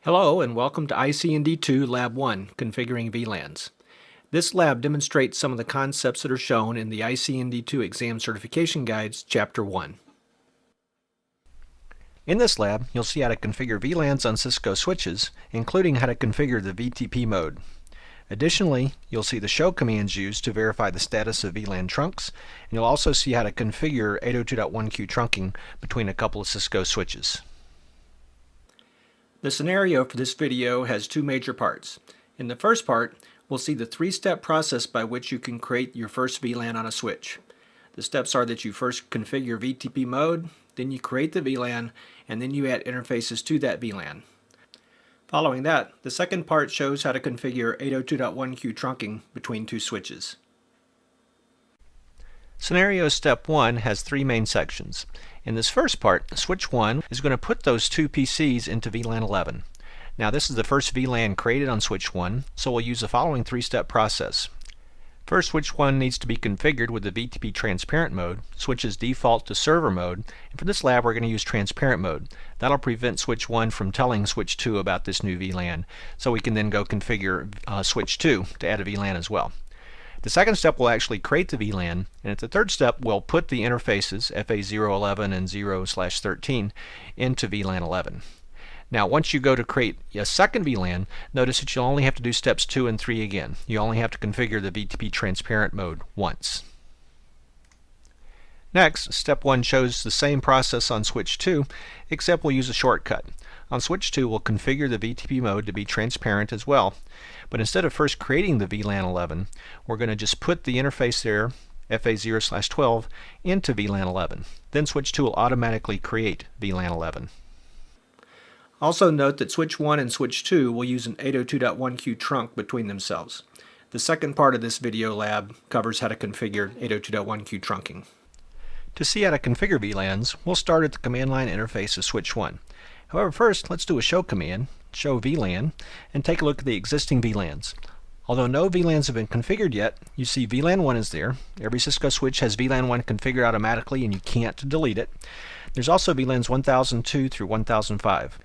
Hello and welcome to ICND2 Lab 1, Configuring VLANs. This lab demonstrates some of the concepts that are shown in the ICND2 Exam Certification Guides, Chapter 1. In this lab, you'll see how to configure VLANs on Cisco switches, including how to configure the VTP mode. Additionally, you'll see the show commands used to verify the status of VLAN trunks, and you'll also see how to configure 802.1q trunking between a couple of Cisco switches. The scenario for this video has two major parts. In the first part, we'll see the three-step process by which you can create your first VLAN on a switch. The steps are that you first configure VTP mode, then you create the VLAN, and then you add interfaces to that VLAN. Following that, the second part shows how to configure 802.1q trunking between two switches. Scenario Step 1 has three main sections. In this first part, Switch 1 is going to put those two PCs into VLAN 11. Now this is the first VLAN created on Switch 1, so we'll use the following three-step process. First, Switch 1 needs to be configured with the VTP transparent mode. Switches default to server mode, and for this lab we're going to use transparent mode. That'll prevent Switch 1 from telling Switch 2 about this new VLAN, so we can then go configure Switch 2 to add a VLAN as well. The second step will actually create the VLAN, and at the third step we'll put the interfaces FA011 and 0/13 into VLAN 11. Now once you go to create a second VLAN, notice that you'll only have to do steps 2 and 3 again. You only have to configure the VTP transparent mode once. Next, step 1 shows the same process on Switch 2, except we'll use a shortcut. On Switch 2 we'll configure the VTP mode to be transparent as well, but instead of first creating the VLAN 11, we're going to just put the interface there, FA0/12, into VLAN 11. Then Switch 2 will automatically create VLAN 11. Also note that Switch 1 and Switch 2 will use an 802.1q trunk between themselves. The second part of this video lab covers how to configure 802.1q trunking. To see how to configure VLANs, we'll start at the command line interface of Switch 1. However, first let's do a show command, show VLAN, and take a look at the existing VLANs. Although no VLANs have been configured yet, you see VLAN 1 is there. Every Cisco switch has VLAN 1 configured automatically and you can't delete it. There's also VLANs 1002 through 1005.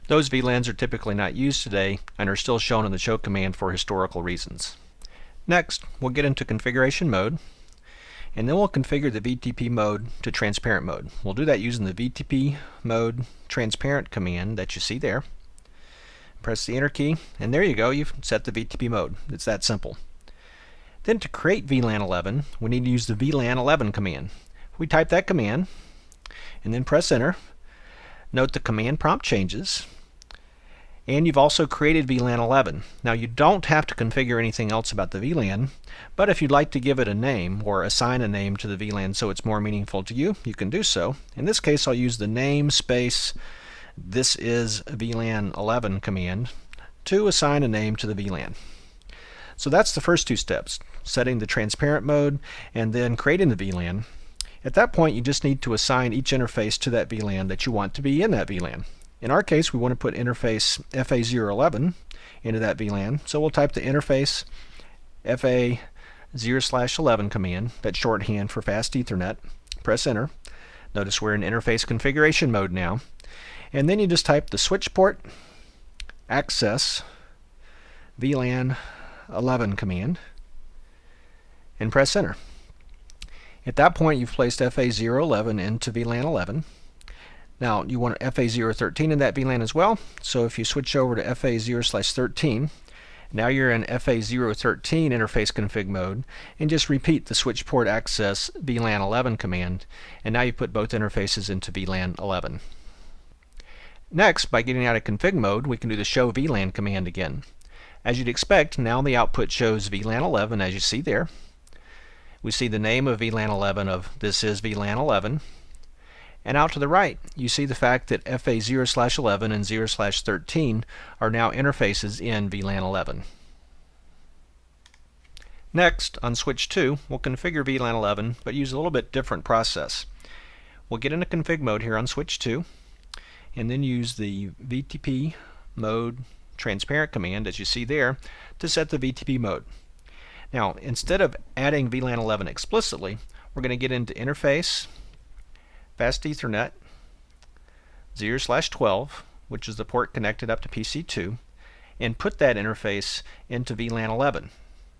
Those VLANs are typically not used today and are still shown in the show command for historical reasons. Next, we'll get into configuration mode, and then we'll configure the VTP mode to transparent mode. We'll do that using the VTP mode transparent command that you see there. Press the enter key, and there you go, you've set the VTP mode. It's that simple. Then to create VLAN 11, we need to use the VLAN 11 command. We type that command, and then press enter. Note the command prompt changes, and you've also created VLAN 11. Now you don't have to configure anything else about the VLAN, but if you'd like to give it a name or assign a name to the VLAN so it's more meaningful to you, you can do so. In this case I'll use the name space this is VLAN 11 command to assign a name to the VLAN. So that's the first two steps, setting the transparent mode and then creating the VLAN. At that point you just need to assign each interface to that VLAN that you want to be in that VLAN. In our case we want to put interface FA011 into that VLAN, so we'll type the interface FA0/11 command, that's shorthand for fast Ethernet. Press enter. Notice we're in interface configuration mode now. And then you just type the switch port access VLAN 11 command and press enter. At that point you've placed FA011 into VLAN 11. Now you want FA013 in that VLAN as well, so if you switch over to FA0/13, now you're in FA013 interface config mode, and just repeat the switch port access VLAN 11 command, and now you put both interfaces into VLAN 11. Next, by getting out of config mode, we can do the show VLAN command again. As you'd expect, now the output shows VLAN 11 as you see there. We see the name of VLAN 11 of this is VLAN 11. And out to the right, you see the fact that FA0/11 and 0/13 are now interfaces in VLAN 11. Next, on Switch 2, we'll configure VLAN 11, but use a little bit different process. We'll get into config mode here on Switch 2, and then use the VTP mode transparent command, as you see there, to set the VTP mode. Now, instead of adding VLAN 11 explicitly, we're going to get into interface, fast Ethernet, 0/12. which is the port connected up to PC2, and put that interface into VLAN 11.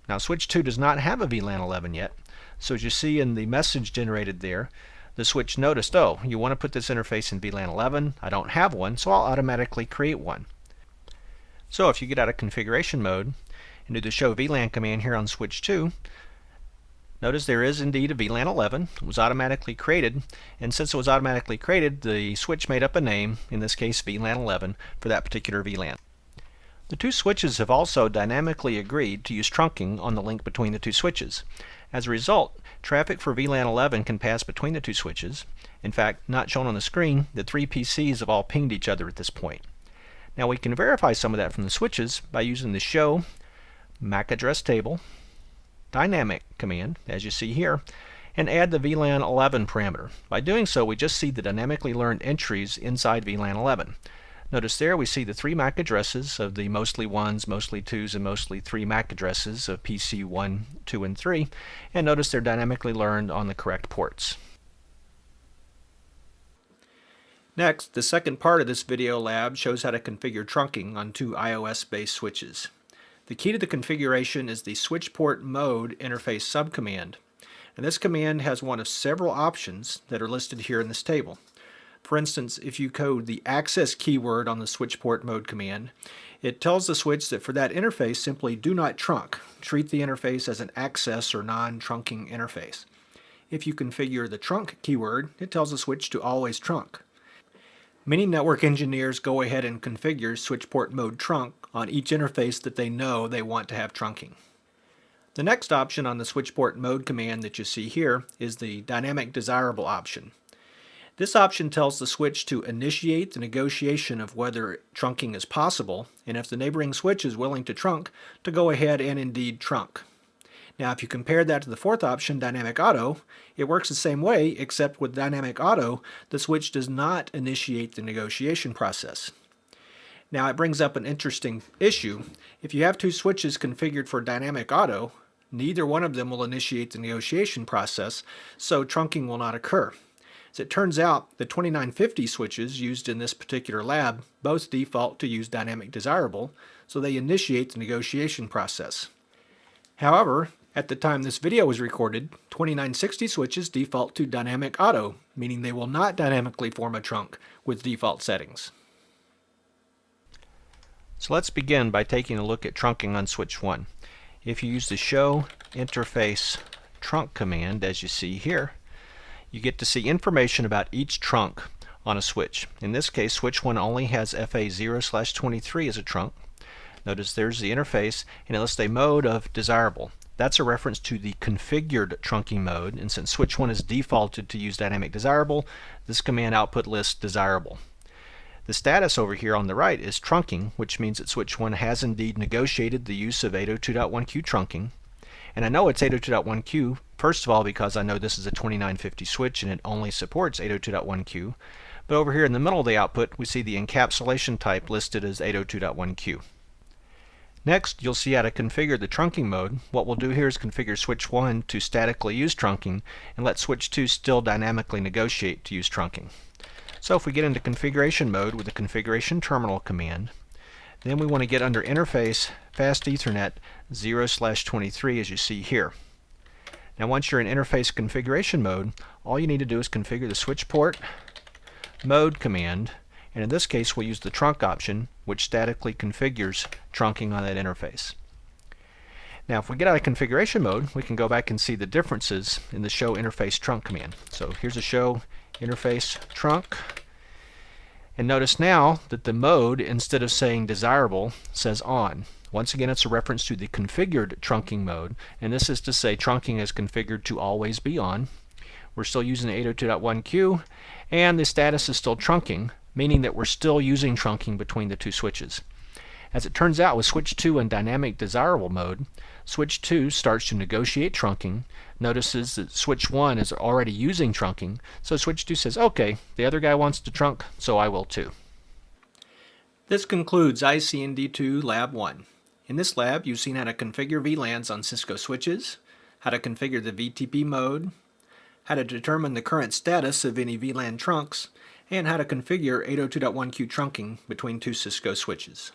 Now switch 2 does not have a VLAN 11 yet, so as you see in the message generated there, the switch noticed, oh, you want to put this interface in VLAN 11, I don't have one, so I'll automatically create one. So if you get out of configuration mode and do the show VLAN command here on switch 2, notice there is indeed a VLAN 11. It was automatically created, and since it was automatically created, the switch made up a name, in this case VLAN 11, for that particular VLAN. The two switches have also dynamically agreed to use trunking on the link between the two switches. As a result, traffic for VLAN 11 can pass between the two switches. In fact, not shown on the screen, the three PCs have all pinged each other at this point. Now we can verify some of that from the switches by using the show MAC address table dynamic command, as you see here, and add the VLAN 11 parameter. By doing so, we just see the dynamically learned entries inside VLAN 11. Notice there we see the three MAC addresses of the mostly 1s, mostly 2s, and mostly 3 MAC addresses of PC 1, 2, and 3, and notice they're dynamically learned on the correct ports. Next, the second part of this video lab shows how to configure trunking on two iOS-based switches. The key to the configuration is the switch port mode interface subcommand, and this command has one of several options that are listed here in this table. For instance, if you code the access keyword on the switch port mode command, it tells the switch that for that interface simply do not trunk. Treat the interface as an access or non-trunking interface. If you configure the trunk keyword, it tells the switch to always trunk. Many network engineers go ahead and configure switch port mode trunk on each interface that they know they want to have trunking. The next option on the switch port mode command that you see here is the dynamic desirable option. This option tells the switch to initiate the negotiation of whether trunking is possible, and if the neighboring switch is willing to trunk, to go ahead and indeed trunk. Now if you compare that to the fourth option, dynamic auto, it works the same way, except with dynamic auto, the switch does not initiate the negotiation process. Now it brings up an interesting issue. If you have two switches configured for dynamic auto, neither one of them will initiate the negotiation process, so trunking will not occur. As it turns out, the 2950 switches used in this particular lab both default to use dynamic desirable, so they initiate the negotiation process. However, at the time this video was recorded, 2960 switches default to dynamic auto, meaning they will not dynamically form a trunk with default settings. So let's begin by taking a look at trunking on switch 1. If you use the show interface trunk command, as you see here, you get to see information about each trunk on a switch. In this case, switch 1 only has FA0/23 as a trunk. Notice there's the interface, and it lists a mode of desirable. That's a reference to the configured trunking mode, and since switch 1 is defaulted to use dynamic desirable, this command output lists desirable. The status over here on the right is trunking, which means that switch 1 has indeed negotiated the use of 802.1q trunking. And I know it's 802.1q, first of all, because I know this is a 2950 switch and it only supports 802.1q. But over here in the middle of the output, we see the encapsulation type listed as 802.1q. Next, you'll see how to configure the trunking mode. What we'll do here is configure switch 1 to statically use trunking and let switch 2 still dynamically negotiate to use trunking. So if we get into configuration mode with the configuration terminal command, then we want to get under interface fast Ethernet 0/23 as you see here. Now once you're in interface configuration mode, all you need to do is configure the switch port mode command, and in this case we'll use the trunk option, which statically configures trunking on that interface. Now if we get out of configuration mode, we can go back and see the differences in the show interface trunk command. So here's a show interface trunk, and notice now that the mode, instead of saying desirable, says on. Once again, it's a reference to the configured trunking mode, and this is to say trunking is configured to always be on. We're still using 802.1q, and the status is still trunking, meaning that we're still using trunking between the two switches. As it turns out, with switch 2 in dynamic desirable mode, switch 2 starts to negotiate trunking, notices that switch 1 is already using trunking, so switch 2 says, okay, the other guy wants to trunk, so I will too. This concludes ICND2 Lab 1. In this lab, you've seen how to configure VLANs on Cisco switches, how to configure the VTP mode, how to determine the current status of any VLAN trunks, and how to configure 802.1q trunking between two Cisco switches.